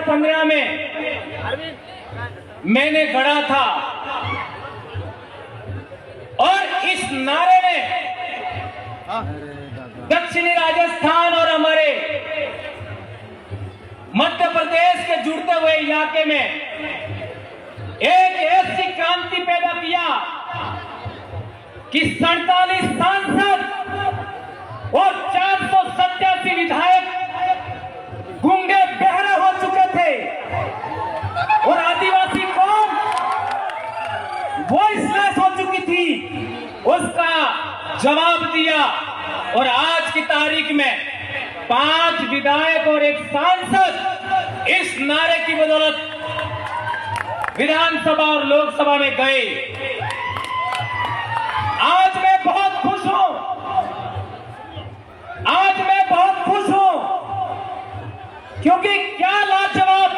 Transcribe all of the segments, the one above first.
2015 में मैंने गढ़ा था और इस नारे में दक्षिणी राजस्थान और हमारे मध्य प्रदेश के जुड़ते हुए इलाके में एक ऐसी क्रांति पैदा किया कि 47 सांसद और 487 विधायक गूंगे बहरे हो चुके थे और आदिवासी कौम वॉइसलेस हो चुकी थी, उसका जवाब दिया। और आज की तारीख में 5 विधायक और 1 सांसद इस नारे की बदौलत विधानसभा और लोकसभा में गए। आज मैं बहुत खुश हूं, आज मैं बहुत खुश हूं, क्योंकि क्या लाजवाब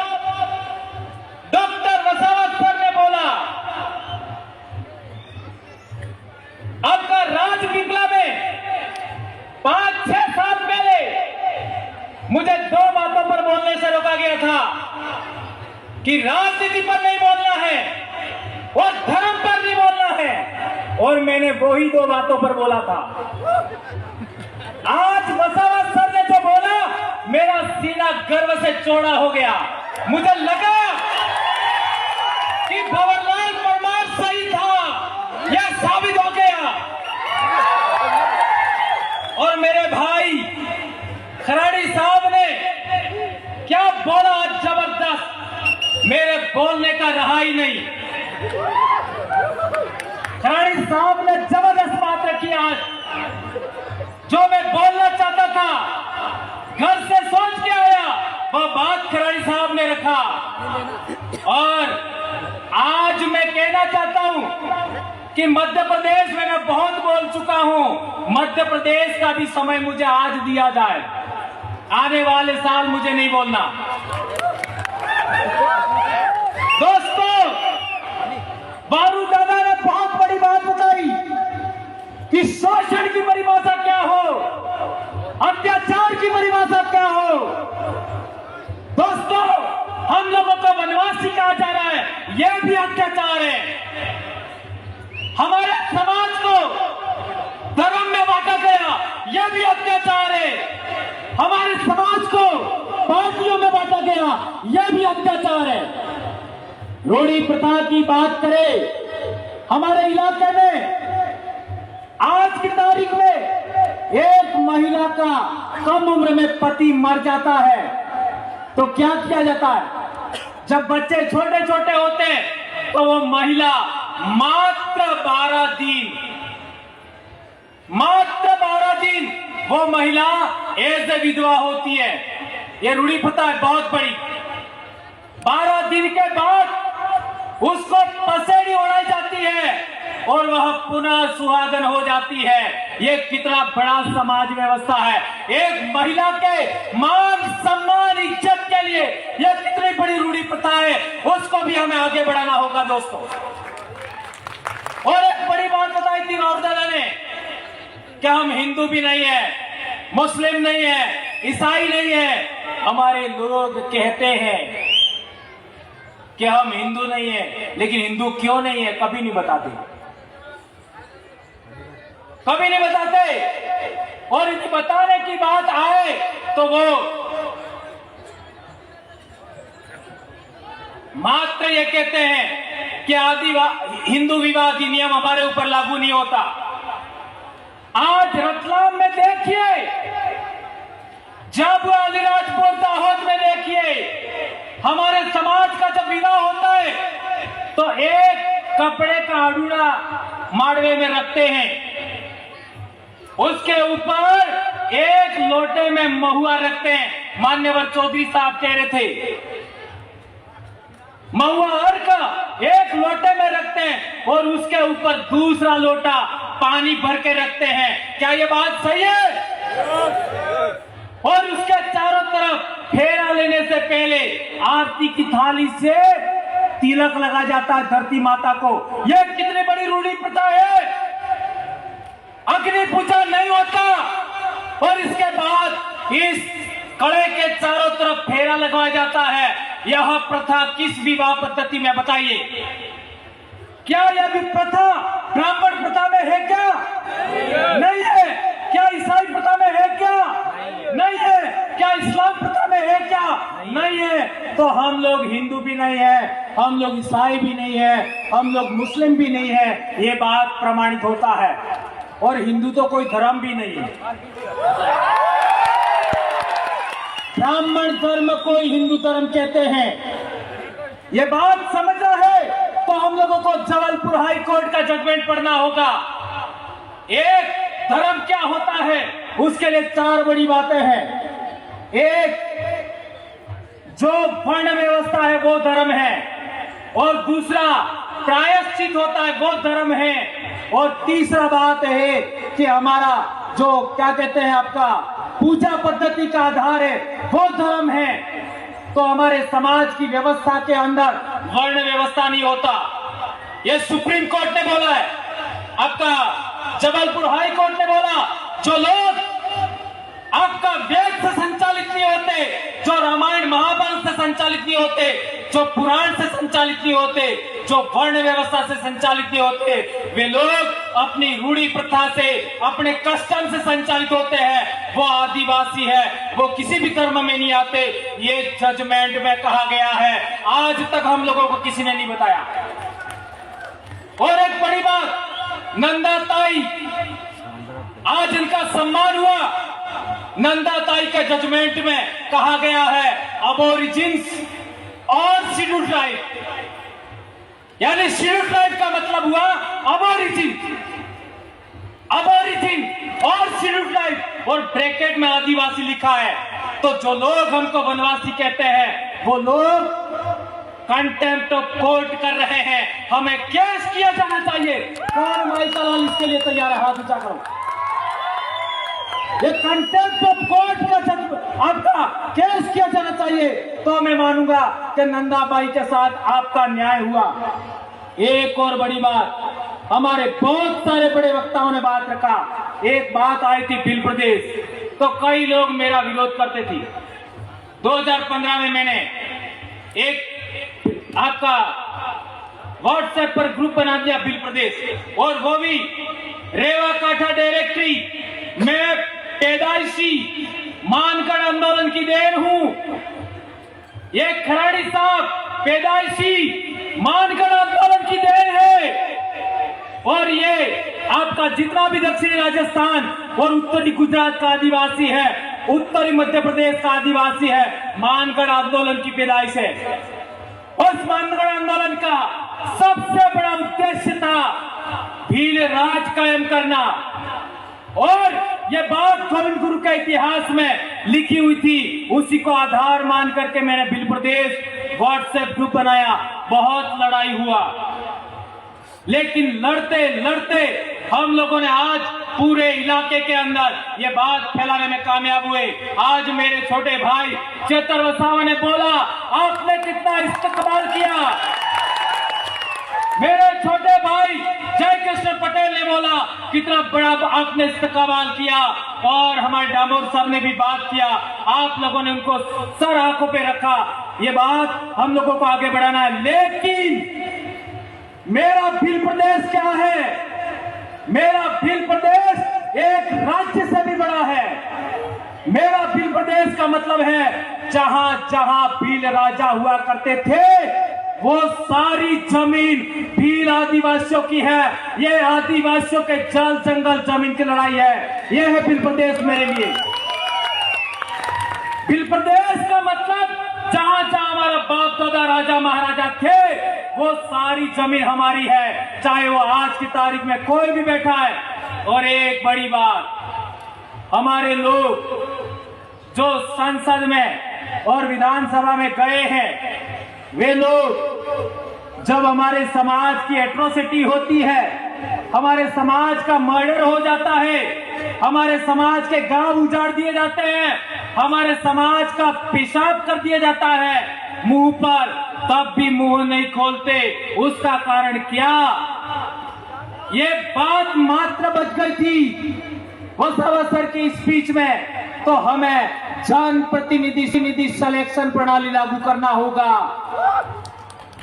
डॉक्टर वसावत सर ने बोला। आपका राजपिपला में 5-6 साल पहले मुझे 2 बातों पर बोलने से रोका गया था कि राजनीति पर नहीं बोलना है और धर्म पर नहीं बोलना है, और मैंने वही 2 बातों पर बोला था। आज वसावत सर ने जो बोला, मेरा सीना गर्व से चौड़ा हो गया। मुझे लगा कि भंवरलाल परमार सही था, यह साबित हो गया। और मेरे भाई खराड़ी साहब ने क्या बोला, जबरदस्त, मेरे बोलने का रहा ही नहीं। खराड़ी साहब ने जबरदस्त बात रखी आज, जो मैं बोलना चाहता था, घर से सोच के आया, वह बात खराड़ी साहब ने रखा। और आज मैं कहना चाहता हूं कि मध्य प्रदेश में मैं बहुत बोल चुका हूं, मध्य प्रदेश का भी समय मुझे आज दिया जाए, आने वाले साल मुझे नहीं बोलना। दोस्तों, बारू दादा ने बहुत बड़ी बात बताई कि शोषण की परिभाषा क्या हो, अत्याचार की परिभाषा क्या हो। दोस्तों, हम लोगों को वनवासी कहा जा रहा है, यह भी अत्याचार है। हमारे समाज को धर्म में बांटा गया, यह भी अत्याचार है। हमारे समाज को पार्टियों में बांटा गया, यह भी अत्याचार है। रूढ़ी प्रथा की बात करें, हमारे इलाके में आज की तारीख में एक महिला का कम उम्र में पति मर जाता है तो क्या किया जाता है? जब बच्चे छोटे छोटे होते हैं तो वो महिला मात्र 12 दिन वो महिला एज ए विधवा होती है। ये रूढ़ी प्रथा है बहुत बड़ी। 12 दिन के बाद उसको पसेड़ी उड़ाई जाती है और वह पुनः सुहागन हो जाती है। ये कितना बड़ा समाज व्यवस्था है। एक महिला के मान सम्मान इज्जत के लिए यह कितनी बड़ी रूढ़ी प्रथा है, उसको भी हमें आगे बढ़ाना होगा दोस्तों। और एक बड़ी बात बताई थी गौरदादा ने कि हम हिंदू भी नहीं है, मुस्लिम नहीं है, ईसाई नहीं है। हमारे लोग कहते हैं कि हम हिंदू नहीं है, लेकिन हिंदू क्यों नहीं है कभी नहीं बताते, कभी नहीं बताते। और यदि बताने की बात आए तो वो मात्र ये कहते हैं कि हिंदू विवाह अधिनियम हमारे ऊपर लागू नहीं होता। आज रतलाम में देखिए, जब अलीराजपुर दाहोद में देखिए, हमारे समाज का जब विवाह होता है तो एक कपड़े का अड़ूड़ा माड़वे में रखते हैं, उसके ऊपर एक लोटे में महुआ रखते हैं। मान्यवर चौधरी साहब कह रहे थे, महुआ हर का एक लोटे में रखते हैं और उसके ऊपर दूसरा लोटा पानी भर के रखते हैं। क्या ये बात सही है? और उसके चारों तरफ फेरा लेने से पहले आरती की थाली से तिलक लगा जाता है धरती माता को। यह कितनी बड़ी रूढ़ी प्रथा है। अग्नि पूजा नहीं होता और इसके बाद इस कड़े के चारों तरफ फेरा लगाया जाता है। यह प्रथा किस विवाह पद्धति में बताइए? क्या यह भी प्रथा ब्राह्मण प्रथा में है क्या? नहीं है। क्या ईसाई प्रथा में है क्या? नहीं है। क्या इस्लाम प्रथा में है क्या? नहीं है। तो हम लोग हिंदू भी नहीं है, हम लोग ईसाई भी नहीं है, हम लोग मुस्लिम भी नहीं है, ये बात प्रमाणित होता है। और हिंदू तो कोई धर्म भी नहीं है। ब्राह्मण धर्म को हिंदू धर्म कहते हैं, ये बात समझना है तो हम लोगों को जबलपुर हाई कोर्ट का जजमेंट पढ़ना होगा। एक धर्म क्या होता है उसके लिए 4 बड़ी बातें हैं। एक, जो वर्ण व्यवस्था है वो धर्म है, और दूसरा प्रायश्चित होता है वो धर्म है, और तीसरा बात है कि हमारा जो क्या कहते हैं आपका पूजा पद्धति का आधार है वो धर्म है। तो हमारे समाज की व्यवस्था के अंदर वर्ण व्यवस्था नहीं होता। ये सुप्रीम कोर्ट ने बोला है, आपका जबलपुर हाई कोर्ट ने बोला। जो लोग आपका वेद से संचालित नहीं होते, जो रामायण महाभारत से संचालित नहीं होते, जो पुराण से संचालित नहीं होते, जो वर्ण व्यवस्था से संचालित नहीं होते, वे लोग अपनी रूढ़ी प्रथा से, अपने कस्टम से संचालित होते हैं। वो आदिवासी है, वो किसी भी धर्म में नहीं आते। ये जजमेंट में कहा गया है, आज तक हम लोगों को किसी ने नहीं बताया। और एक बड़ी बात, नंदा ताई, आज इनका सम्मान हुआ। नंदा ताई के जजमेंट में कहा गया है अबोरिजिन्स और शेड्यूल्ड ट्राइब, यानी शेड्यूल्ड ट्राइब का मतलब हुआ अबोरिजिन, अबोरिजिन और शेड्यूल्ड ट्राइब, और ब्रैकेट में आदिवासी लिखा है। तो जो लोग हमको वनवासी कहते हैं वो लोग कंटेम्प्ट ऑफ कोर्ट कर रहे हैं, हमें केस किया जाना चाहिए। कौन माइकलाल इसके लिए तैयार है? हाथ ऊंचा करो। ये कंटेम्प्ट ऑफ कोर्ट का आपका केस किया जाना चाहिए, तो मैं मानूंगा कि नंदाबाई के साथ आपका न्याय हुआ। एक और बड़ी बात, हमारे बहुत सारे बड़े वक्ताओं ने बात रखा। एक बात आई थी बिल प्रदेश, तो कई लोग मेरा विरोध करते थे। 2015 में मैंने एक आपका व्हाट्सएप पर ग्रुप बना दिया बिल प्रदेश, और वो भी रेवा काठा डायरेक्टरी में पैदाइशी मानगढ़ आंदोलन की देन हूं। ये खराड़ी साहब पैदाइशी मानगढ़ आंदोलन की देन है, और ये आपका जितना भी दक्षिणी राजस्थान और उत्तरी गुजरात का आदिवासी है, उत्तरी मध्य प्रदेश का आदिवासी है, मानगढ़ आंदोलन की पैदाइश है। उस मानगढ़ आंदोलन का सबसे बड़ा उद्देश्य था भील राज कायम करना, और ये बात गोविंद गुरु के इतिहास में लिखी हुई थी। उसी को आधार मान करके मैंने बिल प्रदेश व्हाट्सएप ग्रुप बनाया। बहुत लड़ाई हुआ, लेकिन लड़ते लड़ते हम लोगों ने आज पूरे इलाके के अंदर ये बात फैलाने में कामयाब हुए। आज मेरे छोटे भाई चेतर वसावा ने बोला, आपने कितना इस्तेकबाल किया। मेरे छोटे भाई जय कृष्ण पटेल ने बोला, कितना बड़ा आपने इस्तेकबाल किया। और हमारे डामोर साहब ने भी बात किया, आप लोगों ने उनको सर आंखों पे रखा। ये बात हम लोगों को आगे बढ़ाना है। लेकिन मेरा भील प्रदेश क्या है? मेरा भील प्रदेश एक राज्य से भी बड़ा है। मेरा भील प्रदेश का मतलब है जहां जहां भील राजा हुआ करते थे वो सारी जमीन भील आदिवासियों की है। ये आदिवासियों के जल जंगल जमीन की लड़ाई है। ये है भील प्रदेश मेरे लिए। भील प्रदेश का मतलब जहां जहां हमारा बाप दादा राजा महाराजा थे वो सारी जमीन हमारी है, चाहे वो आज की तारीख में कोई भी बैठा है। और एक बड़ी बात, हमारे लोग जो संसद में और विधानसभा में गए हैं, वे लोग जब हमारे समाज की एट्रोसिटी होती है, हमारे समाज का मर्डर हो जाता है, हमारे समाज के गांव उजाड़ दिए जाते हैं, हमारे समाज का पेशाब कर दिया जाता है मुंह पर, तब भी मुंह नहीं खोलते। उसका कारण क्या? ये बात मात्र बच गई थी वसावा सर की स्पीच में, तो हमें जनप्रतिनिधि सिलेक्शन प्रणाली लागू करना होगा।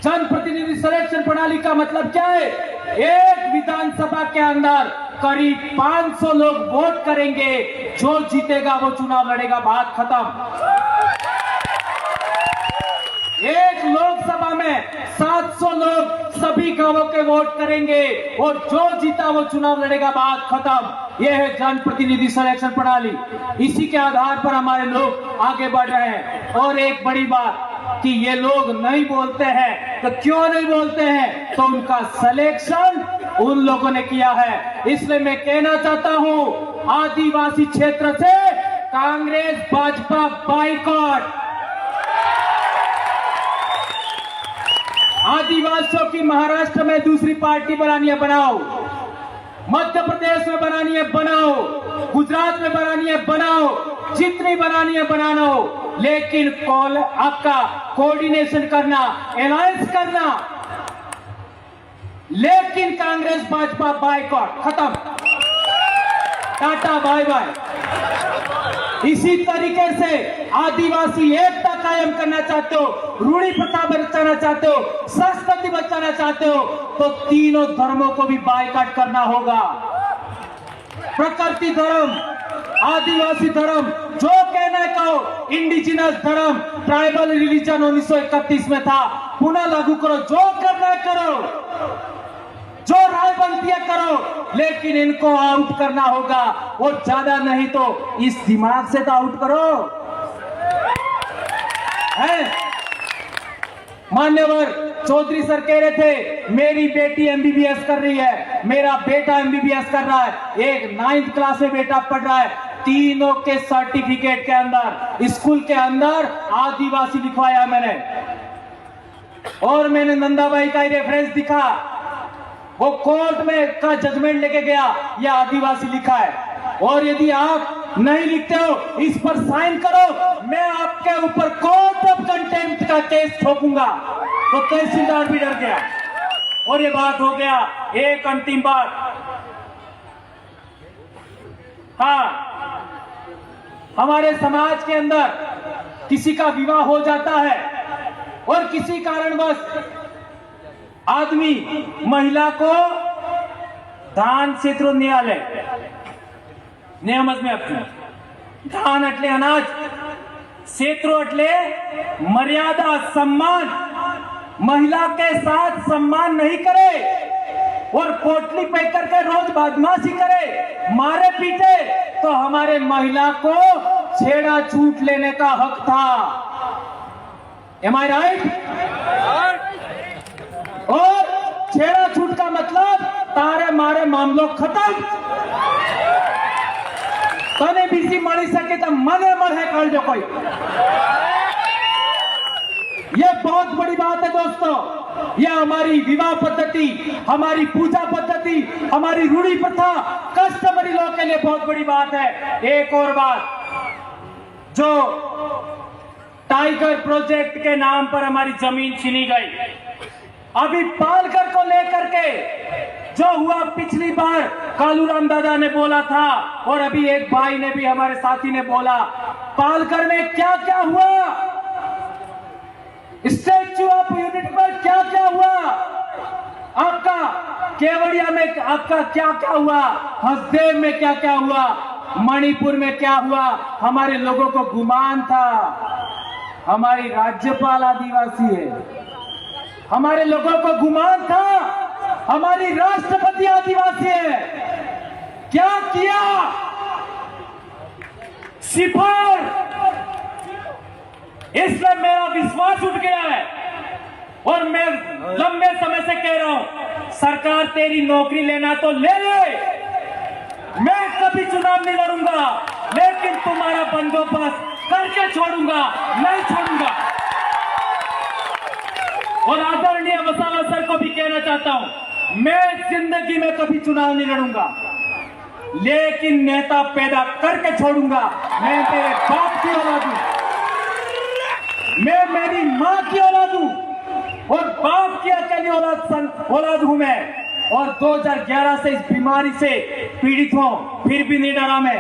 जनप्रतिनिधि सिलेक्शन प्रणाली का मतलब क्या है? एक विधानसभा के अंदर करीब 500 लोग वोट करेंगे, जो जीतेगा वो चुनाव लड़ेगा, बात खत्म। एक लोकसभा में 700 लोग सभी गांवों के वोट करेंगे और जो जीता वो चुनाव लड़ेगा, बात खत्म। यह है जनप्रतिनिधि सिलेक्शन प्रणाली। इसी के आधार पर हमारे लोग आगे बढ़ रहे हैं। और एक बड़ी बात कि ये लोग नहीं बोलते हैं, तो क्यों नहीं बोलते हैं? तो उनका सिलेक्शन उन लोगों ने किया है। इसलिए मैं कहना चाहता हूं, आदिवासी क्षेत्र से कांग्रेस भाजपा बाइकॉट। आदिवासियों की महाराष्ट्र में दूसरी पार्टी बनानी है, बनाओ। मध्य प्रदेश में बनानी है, बनाओ। गुजरात में बनानी है, बनाओ। जितनी बनानी है बनाना, लेकिन कॉल आपका कोऑर्डिनेशन करना, अलायंस करना, लेकिन कांग्रेस भाजपा बाइकॉट, खत्म, टाटा बाय बाय। इसी तरीके से आदिवासी एकता कायम करना चाहते हो, रूढ़ी प्रथा बचाना चाहते हो, संस्कृति बचाना चाहते हो, तो तीनों धर्मों को भी बाइकॉट करना होगा। प्रकृति धर्म, आदिवासी धर्म, जो कहना है कहो, इंडिजिनस धर्म, ट्राइबल रिलीजन 1931 में था, पुनः लागू करो, जो करना है करो, जो राय बनती है करो, लेकिन इनको आउट करना होगा। और ज्यादा नहीं तो इस दिमाग से तो आउट करो। है मान्यवर चौधरी सर कह रहे थे, मेरी बेटी एमबीबीएस कर रही है, मेरा बेटा एमबीबीएस कर रहा है, एक 9th क्लास में बेटा पढ़ रहा है, तीनों के सर्टिफिकेट के अंदर, स्कूल के अंदर आदिवासी लिखवाया मैंने। और मैंने नंदाबाई का रेफरेंस दिखा, वो कोर्ट में का जजमेंट लेके गया, यह आदिवासी लिखा है। और यदि आप नहीं लिखते हो, इस पर साइन करो, मैं आपके ऊपर कोर्ट ऑफ कंटेम्प्ट का केस ठोकूंगा। तो तहसीलदार भी डर गया और ये बात हो गया। एक अंतिम बात, हाँ, हमारे समाज के अंदर किसी का विवाह हो जाता है और किसी कारणवश आदमी महिला को दान क्षेत्र न्यायालय नियम में दान अटले अनाज, क्षेत्र अटले मर्यादा, सम्मान, महिला के साथ सम्मान नहीं करे और पोटली पैक करके रोज बदमाशी करे, मारे पीटे, तो हमारे महिला को छेड़ा छूट लेने का हक था। एम आई राइट? और छेड़ा छूट का मतलब तारे मारे मामलों खत्म। तने बीसी मरी सके तो मने मन है कर जो कोई। ये बहुत बड़ी बात है दोस्तों। यह हमारी विवाह पद्धति, हमारी पूजा पद्धति, हमारी रूढ़ी प्रथा, कस्टमरी लॉ के लिए बहुत बड़ी बात है। एक और बात, जो टाइगर प्रोजेक्ट के नाम पर हमारी जमीन छीनी गई, अभी पालकर को लेकर के जो हुआ, पिछली बार कालूराम दादा ने बोला था और अभी एक भाई ने भी, हमारे साथी ने बोला, पालकर में क्या क्या हुआ, स्टैच्यू ऑफ यूनिटी पर क्या क्या हुआ, आपका केवड़िया में आपका क्या क्या हुआ, हसदेव में क्या क्या हुआ, मणिपुर में क्या हुआ। हमारे लोगों को गुमान था हमारी राज्यपाल आदिवासी है, हमारे लोगों को गुमान था हमारी राष्ट्रपति आदिवासी है। क्या किया? सिफर। इसलिए मेरा विश्वास उठ गया है और मैं लंबे समय से कह रहा हूं, सरकार तेरी नौकरी लेना तो ले ले, मैं कभी चुनाव नहीं लड़ूंगा, लेकिन तुम्हारा बंदोबस्त करके छोड़ूंगा, नहीं छोड़ूंगा। और आदरणीय वसावा सर को भी कहना चाहता हूं, मैं जिंदगी में कभी चुनाव नहीं लड़ूंगा, लेकिन नेता पैदा करके छोड़ूंगा। मैं तेरे बाप की औलाद हूं, मैं मेरी मां की औलाद हूं और बाप की अकेली औलाद हूं मैं। और 2011 से इस बीमारी से पीड़ित हूं, फिर भी नहीं डरा मैं।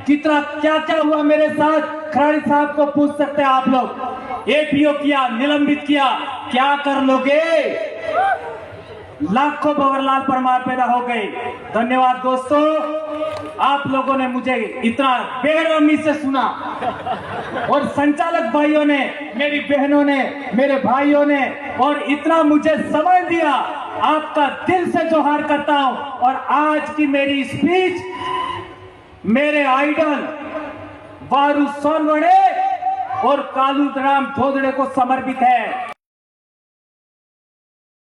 कितना क्या क्या हुआ मेरे साथ, खराड़ी साहब को पूछ सकते हैं आप लोग, एपीओ किया, निलंबित किया, क्या कर लोगे? लाखों भंवरलाल परमार पैदा हो गए। धन्यवाद दोस्तों, आप लोगों ने मुझे इतना बेरहमी से सुना और संचालक भाइयों ने, मेरी बहनों ने, मेरे भाइयों ने और इतना मुझे समय दिया। आपका दिल से जोहार करता हूं। और आज की मेरी स्पीच मेरे आइडल वारू सोनवणे और कालू राम धोदड़े को समर्पित है।